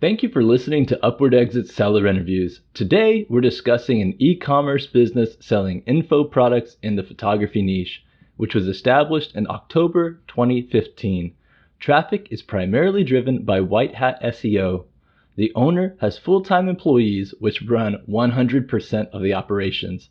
Thank you for listening to Upward Exit Seller Interviews. Today, we're discussing an e-commerce business selling info products in the photography niche, which was established in October 2015. Traffic is primarily driven by white hat SEO. The owner has full-time employees which run 100% of the operations.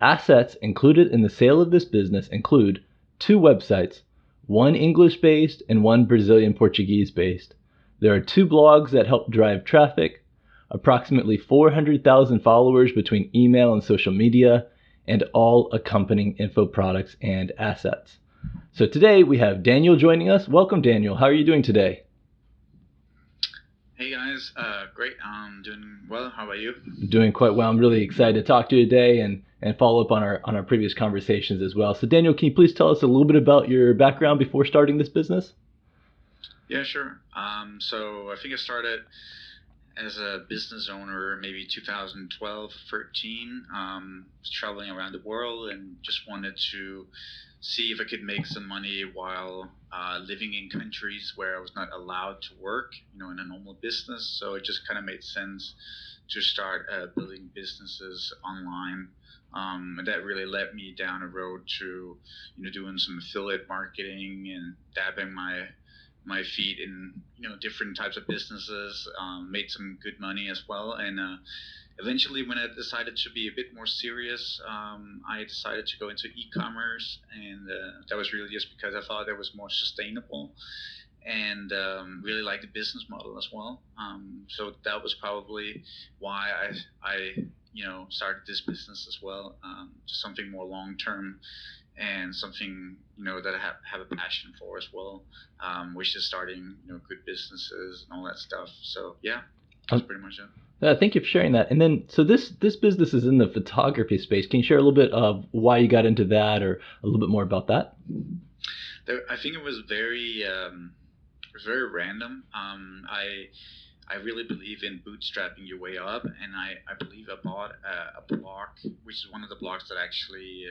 Assets included in the sale of this business include 2 websites, one English-based and one Brazilian Portuguese-based. There are 2 blogs that help drive traffic, approximately 400,000 followers between email and social media, and all accompanying info products and assets. So today we have Daniel joining us. Welcome, Daniel. How are you doing today? Hey guys, great. I'm doing well. How about you? Doing quite well. I'm really excited to talk to you today and follow up on our previous conversations as well. So Daniel, can you please tell us a little bit about your background before starting this business? Yeah, sure. So I think I started as a business owner maybe 2012, 13, traveling around the world and just wanted to see if I could make some money while living in countries where I was not allowed to work, in a normal business. So it just kind of made sense to start building businesses online. And that really led me down a road to, doing some affiliate marketing and dabbing my feet in different types of businesses. Made some good money as well, and eventually when I decided to be a bit more serious, I decided to go into e-commerce, and that was really just because I thought that was more sustainable and really liked the business model as well. So that was probably why I started this business as well, just something more long term and something that I have a passion for as well, which is starting good businesses and all that stuff. So yeah, that's pretty much it. Thank you for sharing that. And then, so this business is in the photography space. Can you share a little bit of why you got into that, or a little bit more about that? I think it was very random. I really believe in bootstrapping your way up, and I believe I bought a blog, which is one of the blogs that actually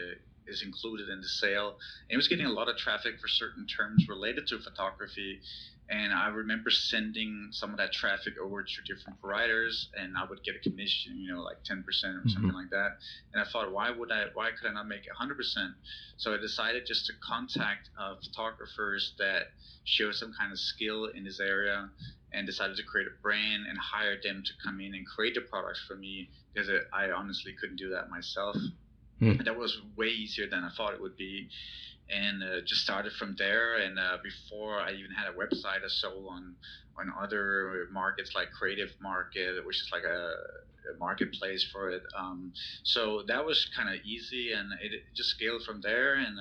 is included in the sale. And it was getting a lot of traffic for certain terms related to photography. And I remember sending some of that traffic over to different providers, and I would get a commission, like 10% or something like that. And I thought, why could I not make 100%? So I decided just to contact photographers that show some kind of skill in this area, and decided to create a brand and hire them to come in and create the products for me, because I honestly couldn't do that myself. And that was way easier than I thought it would be. And just started from there. And before I even had a website, I sold on other markets like Creative Market, which is like a marketplace for it. So that was kind of easy, and it just scaled from there. And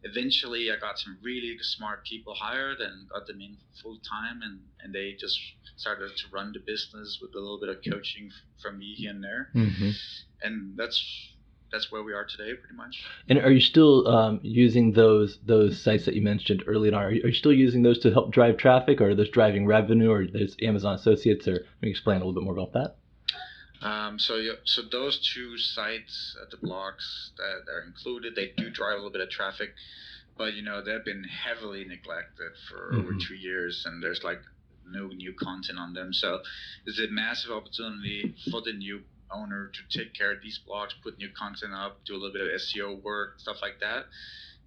eventually I got some really smart people hired and got them in full time, and they just started to run the business with a little bit of coaching from me here and there. And that's where we are today, pretty much. And are you still using those sites that you mentioned earlier on? Are you still using those to help drive traffic, or are those driving revenue, or there's Amazon Associates, or can you explain a little bit more about that? So those 2 sites, the blogs that are included, they do drive a little bit of traffic, but they've been heavily neglected for over 2 years, and there's like no new content on them. So there's a massive opportunity for the new owner to take care of these blogs, put new content up, do a little bit of SEO work, stuff like that,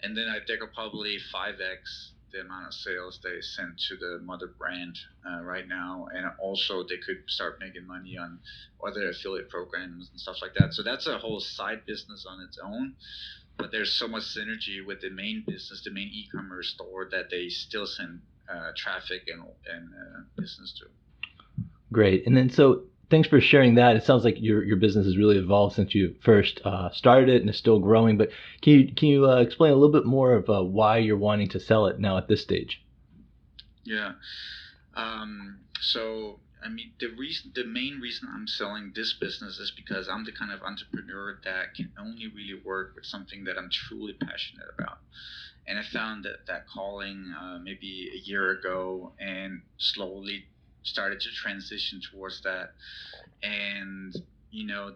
and then they could probably 5x the amount of sales they send to the mother brand right now, and also they could start making money on other affiliate programs and stuff like that. So that's a whole side business on its own, but there's so much synergy with the main business, the main e-commerce store, that they still send traffic and business to. Great. And then, so thanks for sharing that. It sounds like your business has really evolved since you first started it, and is still growing. But can you explain a little bit more of why you're wanting to sell it now at this stage? Yeah. So I mean, the main reason I'm selling this business is because I'm the kind of entrepreneur that can only really work with something that I'm truly passionate about. And I found that calling maybe a year ago, and slowly started to transition towards that. And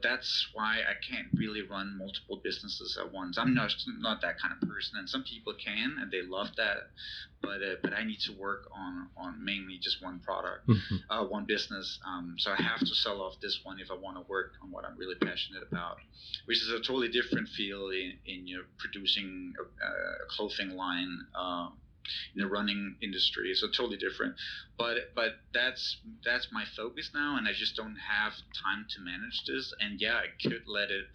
that's why I can't really run multiple businesses at once. I'm not that kind of person, and some people can, and they love that. But I need to work on mainly just one product, one business. So I have to sell off this one if I want to work on what I'm really passionate about, which is a totally different field in producing a clothing line. In the running industry, so totally different. But that's my focus now, and I just don't have time to manage this. And yeah, I could let it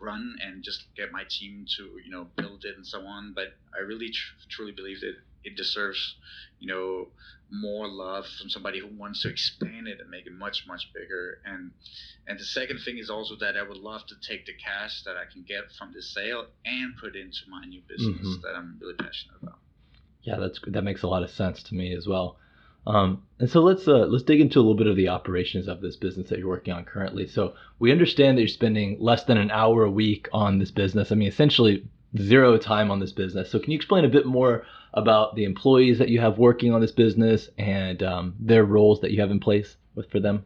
run and just get my team to build it and so on. But I really truly believe that it deserves more love from somebody who wants to expand it and make it much bigger. And the second thing is also that I would love to take the cash that I can get from this sale and put into my new business that I'm really passionate about. Yeah, that makes a lot of sense to me as well. And so let's dig into a little bit of the operations of this business that you're working on currently. So we understand that you're spending less than an hour a week on this business. I mean, essentially zero time on this business. So can you explain a bit more about the employees that you have working on this business and their roles that you have in place for them?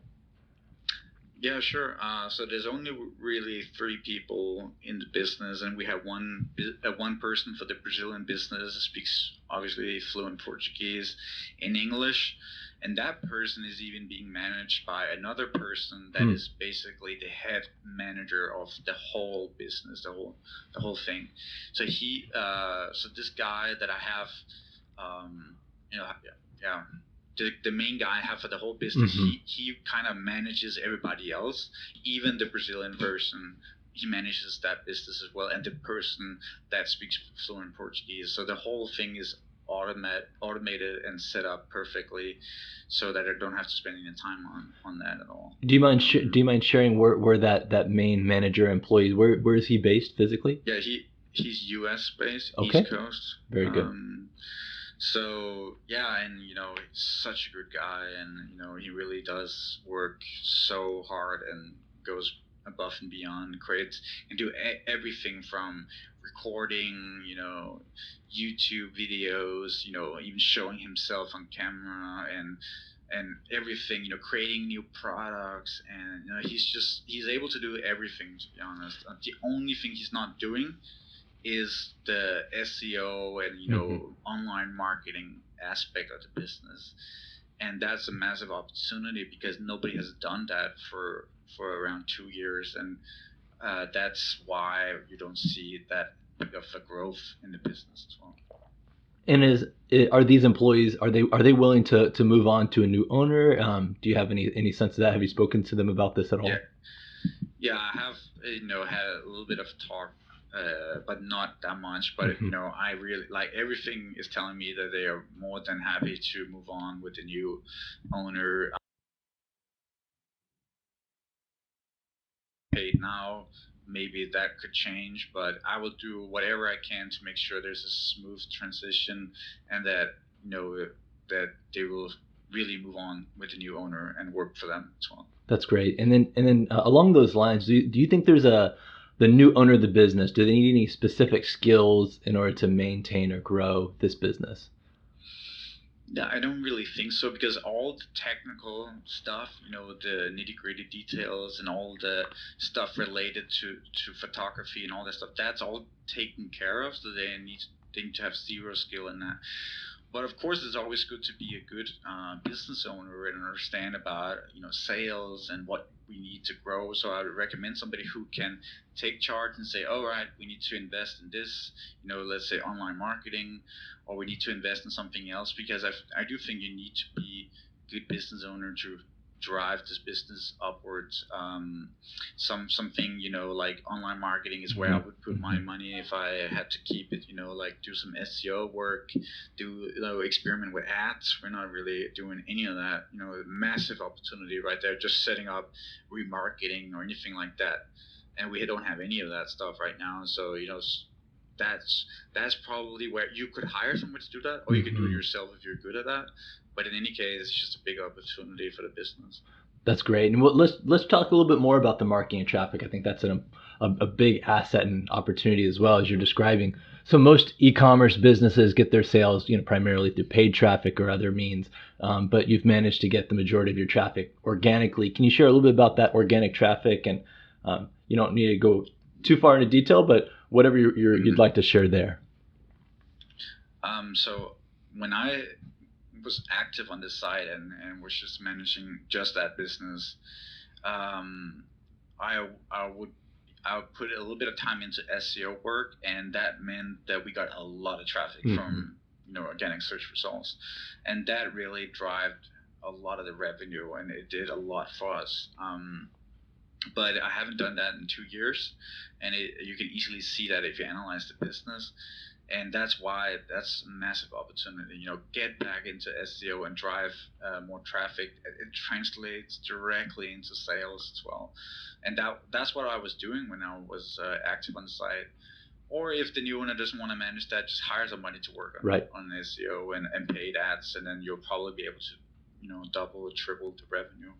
Yeah, sure. So there's only really 3 people in the business, and we have one person for the Brazilian business, speaks obviously fluent Portuguese and English, and that person is even being managed by another person that is basically the head manager of the whole business, the whole thing. So so this guy that I have, yeah, the main guy I have for the whole business, he kind of manages everybody else, even the Brazilian person. He manages that business as well, and the person that speaks fluent Portuguese. So the whole thing is automated and set up perfectly, so that I don't have to spend any time on that at all. Do you mind sharing where that main manager employee, where is he based physically? Yeah, he's U.S. based, okay. East Coast. Very good. So yeah, and he's such a good guy, and he really does work so hard and goes above and beyond, creates and do everything from recording, YouTube videos, even showing himself on camera and everything, creating new products, and he's able to do everything, to be honest. The only thing he's not doing is the SEO and online marketing aspect of the business, and that's a massive opportunity because nobody has done that for around 2 years, and that's why you don't see that big of a growth in the business as well. And are these employees, are they willing to move on to a new owner? Do you have any sense of that? Have you spoken to them about this at all? Yeah, I have had a little bit of talk. But not that much. But I really everything is telling me that they are more than happy to move on with the new owner. Paid now, maybe that could change, but I will do whatever I can to make sure there's a smooth transition, and that that they will really move on with the new owner and work for them as well. That's great. And then along those lines, do you think there's the new owner of the business, do they need any specific skills in order to maintain or grow this business? Yeah, I don't really think so, because all the technical stuff, the nitty-gritty details and all the stuff related to photography and all that stuff, that's all taken care of, so they need to have zero skill in that. But of course, it's always good to be a good business owner and understand about sales and what we need to grow. So I would recommend somebody who can take charge and say, all right, we need to invest in this, let's say online marketing, or we need to invest in something else, because I do think you need to be a good business owner to drive this business upwards. Something like online marketing is where I would put my money if I had to keep it. Do some SEO work, do experiment with ads. We're not really doing any of that. Massive opportunity right there, just setting up remarketing or anything like that, and we don't have any of that stuff right now. So that's probably where you could hire someone to do that, or you could do it yourself if you're good at that. But in any case, it's just a big opportunity for the business. That's great. And let's talk a little bit more about the marketing and traffic. I think that's a a big asset and opportunity as well as you're describing. So most e-commerce businesses get their sales, primarily through paid traffic or other means, but you've managed to get the majority of your traffic organically. Can you share a little bit about that organic traffic? And you don't need to go too far into detail, but whatever you'd like to share there. So when I was active on this site and was just managing just that business, I would put a little bit of time into SEO work, and that meant that we got a lot of traffic from organic search results, and that really drove a lot of the revenue, and it did a lot for us. But I haven't done that in 2 years, and you can easily see that if you analyze the business. And that's why that's a massive opportunity. Get back into SEO and drive more traffic. It translates directly into sales as well. And that's what I was doing when I was active on the site. Or if the new owner doesn't want to manage that, just hire somebody to work on SEO and paid ads, and then you'll probably be able to double or triple the revenue.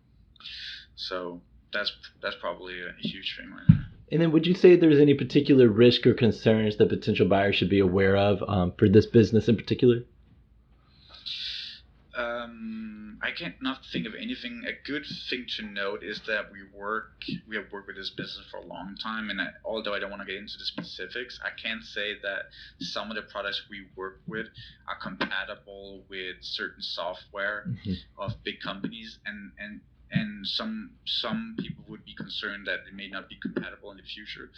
So that's probably a huge thing right now. And then would you say there's any particular risk or concerns that potential buyers should be aware of for this business in particular? I can't not think of anything. A good thing to note is that we have worked with this business for a long time, and although I don't want to get into the specifics, I can say that some of the products we work with are compatible with certain software of big companies, and some people would be concerned that it may not be compatible in the future,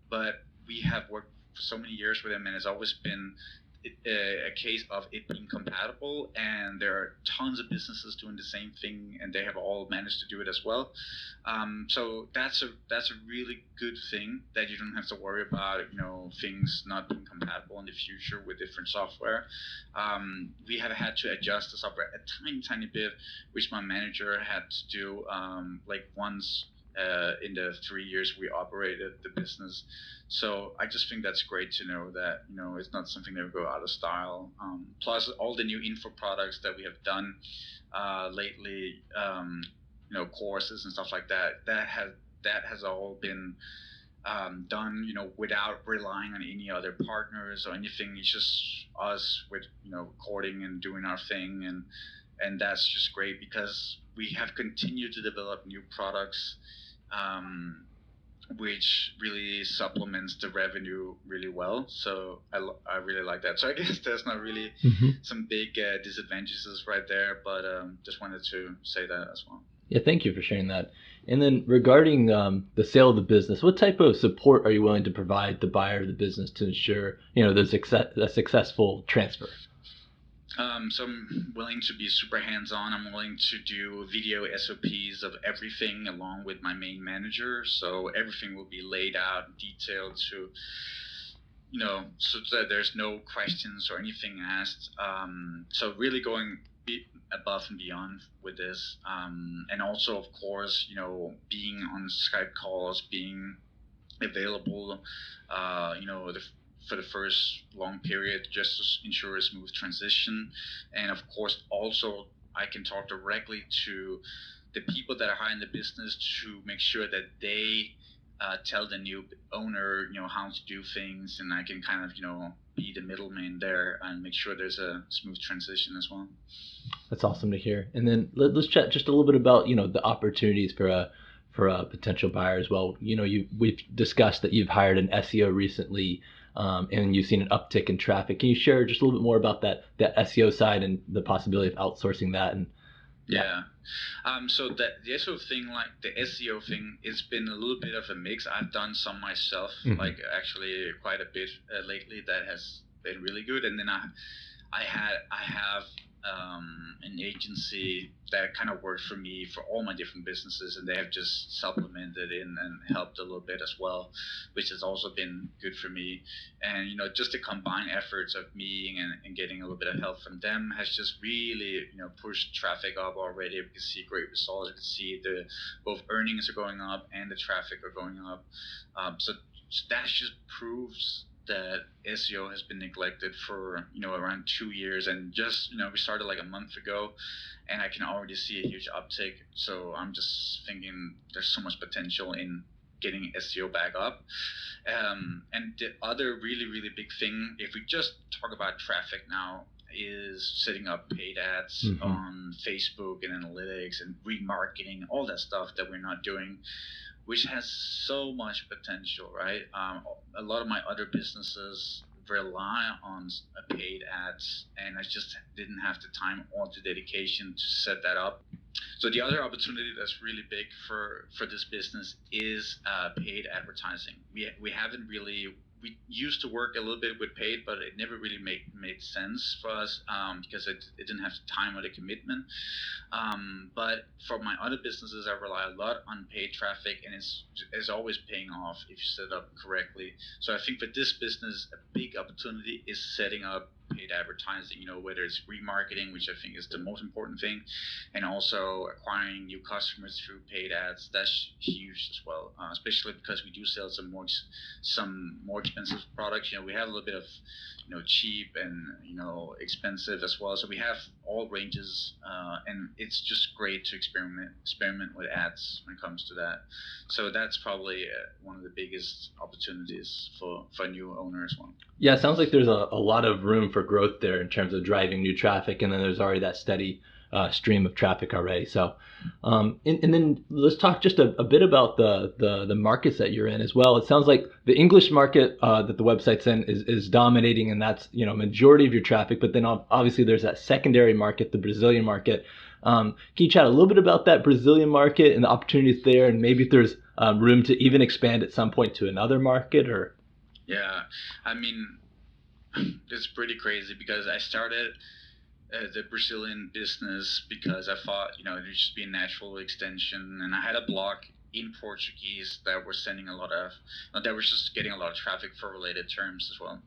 but we have worked for so many years with them, and it's always been a case of it being compatible, and there are tons of businesses doing the same thing, and they have all managed to do it as well. So that's a really good thing, that you don't have to worry about things not being compatible in the future with different software. We have had to adjust the software a tiny bit, which my manager had to do once in the 3 years we operated the business. So I just think that's great to know that it's not something that will go out of style. Plus all the new info products that we have done lately, courses and stuff like that. That has all been done without relying on any other partners or anything. It's just us with recording and doing our thing, and that's just great because we have continued to develop new products, which really supplements the revenue really well. So I really like that. So I guess there's not really some big disadvantages right there, but just wanted to say that as well. Yeah, thank you for sharing that. And then regarding the sale of the business, what type of support are you willing to provide the buyer of the business to ensure there's a successful transfer? So I'm willing to be super hands-on. I'm willing to do video SOPs of everything along with my main manager. So everything will be laid out, detailed to, so that there's no questions or anything asked. So really going above and beyond with this. And also, of course, being on Skype calls, being available, for the first long period, just to ensure a smooth transition. And of course, also I can talk directly to the people that are hiring the business to make sure that they tell the new owner, how to do things, and I can kind of, be the middleman there and make sure there's a smooth transition as well. That's awesome to hear. And then let's chat just a little bit about, the opportunities for a potential buyer as well. We've discussed that you've hired an SEO recently. And you've seen an uptick in traffic. Can you share just a little bit more about that SEO side and the possibility of outsourcing that? And yeah. So the SEO thing, the SEO thing, it's been a little bit of a mix. I've done some myself, actually quite a bit lately. That has been really good. And then I have an agency that kind of worked for me for all my different businesses, and they have just supplemented in and helped a little bit as well, which has also been good for me. And just the combined efforts of me and getting a little bit of help from them has just really pushed traffic up already. We can see great results. You can see both earnings are going up and the traffic are going up. So that just proves that SEO has been neglected for around 2 years, and just we started like a month ago, and I can already see a huge uptick. So I'm just thinking there's so much potential in getting SEO back up. And the other really, really big thing, if we just talk about traffic now, is setting up paid ads on Facebook and analytics and remarketing, all that stuff that we're not doing, which has so much potential, right? A lot of my other businesses rely on paid ads, and I just didn't have the time or the dedication to set that up. So the other opportunity that's really big for this business is paid advertising. We haven't really, we used to work a little bit with paid, but it never really made sense for us because it didn't have the time or the commitment. But for my other businesses, I rely a lot on paid traffic, and it's always paying off if you set it up correctly. So I think for this business, a big opportunity is setting up paid advertising, whether it's remarketing, which I think is the most important thing, and also acquiring new customers through paid ads. That's huge as well, especially because we do sell some more expensive products. We have a little bit of cheap and expensive as well. So we have all ranges, and it's just great to experiment with ads when it comes to that. So that's probably one of the biggest opportunities for a new owner as well. Yeah, it sounds like there's a lot of room for growth there in terms of driving new traffic, and then there's already that steady stream of traffic already. So, and then let's talk just a bit about the markets that you're in as well. It sounds like the English market that the website's in is dominating, and that's majority of your traffic. But then obviously there's that secondary market, the Brazilian market. Can you chat a little bit about that Brazilian market and the opportunities there, and maybe if there's room to even expand at some point to another market? Or yeah, I mean, it's pretty crazy because I started the Brazilian business because I thought, there'd just be a natural extension, and I had a blog in Portuguese that was sending that was just getting a lot of traffic for related terms as well.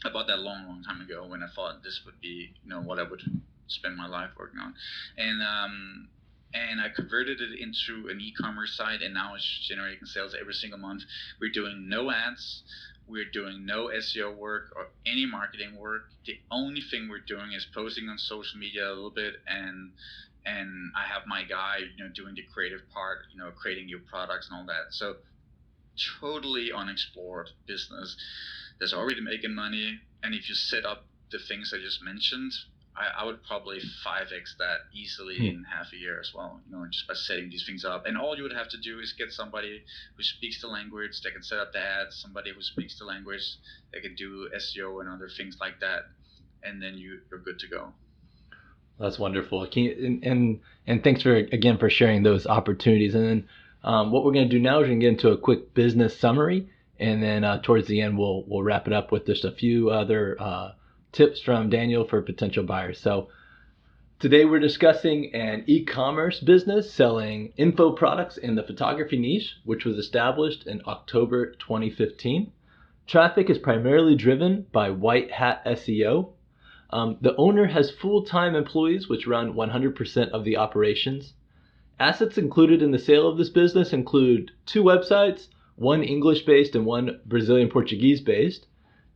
I bought that long time ago when I thought this would be, what I would spend my life working on, and I converted it into an e-commerce site, and now it's generating sales every single month. We're doing no ads. We're doing no SEO work or any marketing work. The only thing we're doing is posting on social media a little bit, and I have my guy, doing the creative part, creating new products and all that. So totally unexplored business that's already making money. And if you set up the things I just mentioned, I would probably 5x that easily in half a year as well, just by setting these things up. And all you would have to do is get somebody who speaks the language that can set up the ads, somebody who speaks the language that can do SEO and other things like that, and then you're good to go. That's wonderful. And thanks for sharing those opportunities. And then what we're going to do now is we're going to get into a quick business summary, and then towards the end we'll wrap it up with just a few other tips from Daniel for potential buyers. So today we're discussing an e-commerce business selling info products in the photography niche, which was established in October 2015. Traffic is primarily driven by white hat SEO. The owner has full-time employees which run 100% of the operations. Assets included in the sale of this business include 2 websites, one English-based and one Brazilian Portuguese-based,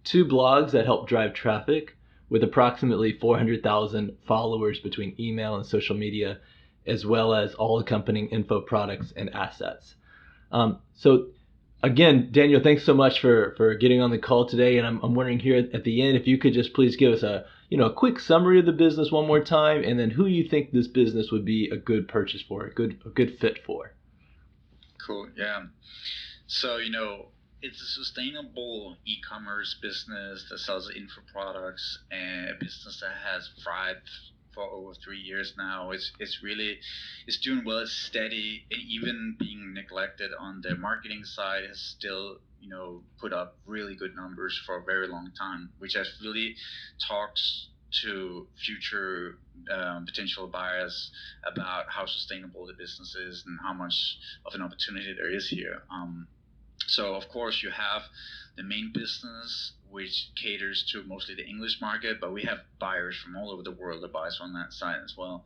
2 blogs that help drive traffic with approximately 400,000 followers between email and social media, as well as all accompanying info products and assets. So again, Daniel, thanks so much for getting on the call today. And I'm wondering here at the end if you could just please give us a quick summary of the business one more time, and then who you think this business would be a good purchase for, a good fit for. Cool. Yeah. So, it's a sustainable e-commerce business that sells info products, and a business that has thrived for over 3 years now. It's doing well. It's steady, and even being neglected on the marketing side has still put up really good numbers for a very long time, which has really talked to future potential buyers about how sustainable the business is and how much of an opportunity there is here. So of course you have the main business, which caters to mostly the English market, but we have buyers from all over the world that buys on that site as well.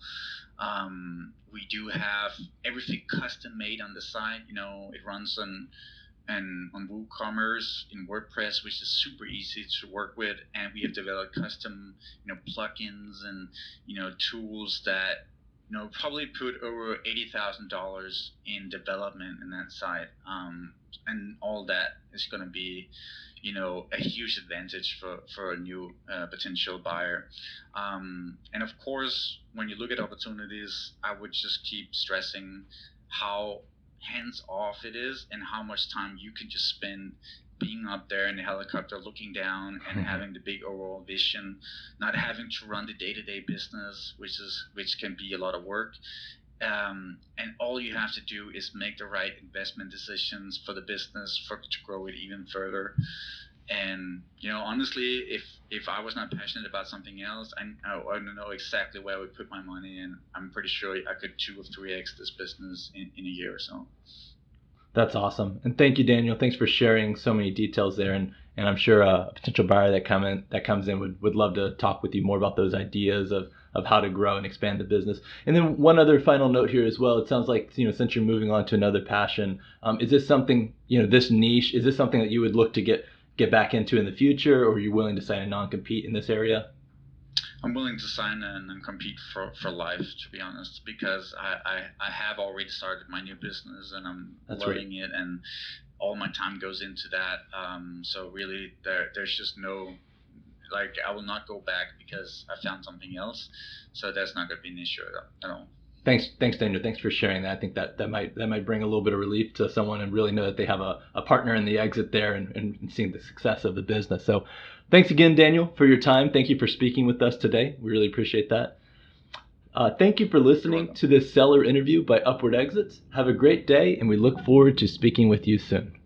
We do have everything custom made on the site. It runs on WooCommerce in WordPress, which is super easy to work with, and we have developed custom plugins and tools that probably put over $80,000 in development in that site, and all that is going to be, a huge advantage for a new potential buyer. And of course, when you look at opportunities, I would just keep stressing how hands off it is and how much time you can just spend being up there in the helicopter looking down and having the big overall vision, not having to run the day-to-day business, which can be a lot of work. And all you have to do is make the right investment decisions for the business to grow it even further. And honestly, if I was not passionate about something else, I don't know exactly where I would put my money in. I'm pretty sure I could 2 or 3x this business in a year or so. That's awesome. And thank you, Daniel. Thanks for sharing so many details there. And I'm sure a potential buyer that comes in would love to talk with you more about those ideas of how to grow and expand the business. And then one other final note here as well. It sounds like, since you're moving on to another passion, is this something, this niche, is this something that you would look to get back into in the future, or are you willing to sign a non-compete in this area? I'm willing to sign a non-compete for life, to be honest, because I have already started my new business and I'm learning it, and all my time goes into that. So really, there's just no, I will not go back because I found something else. So that's not going to be an issue at all. Thanks, Daniel. Thanks for sharing that. I think that might bring a little bit of relief to someone and really know that they have a partner in the exit there and seeing the success of the business. So thanks again, Daniel, for your time. Thank you for speaking with us today. We really appreciate that. Thank you for listening to this seller interview by Upward Exits. Have a great day, and we look forward to speaking with you soon.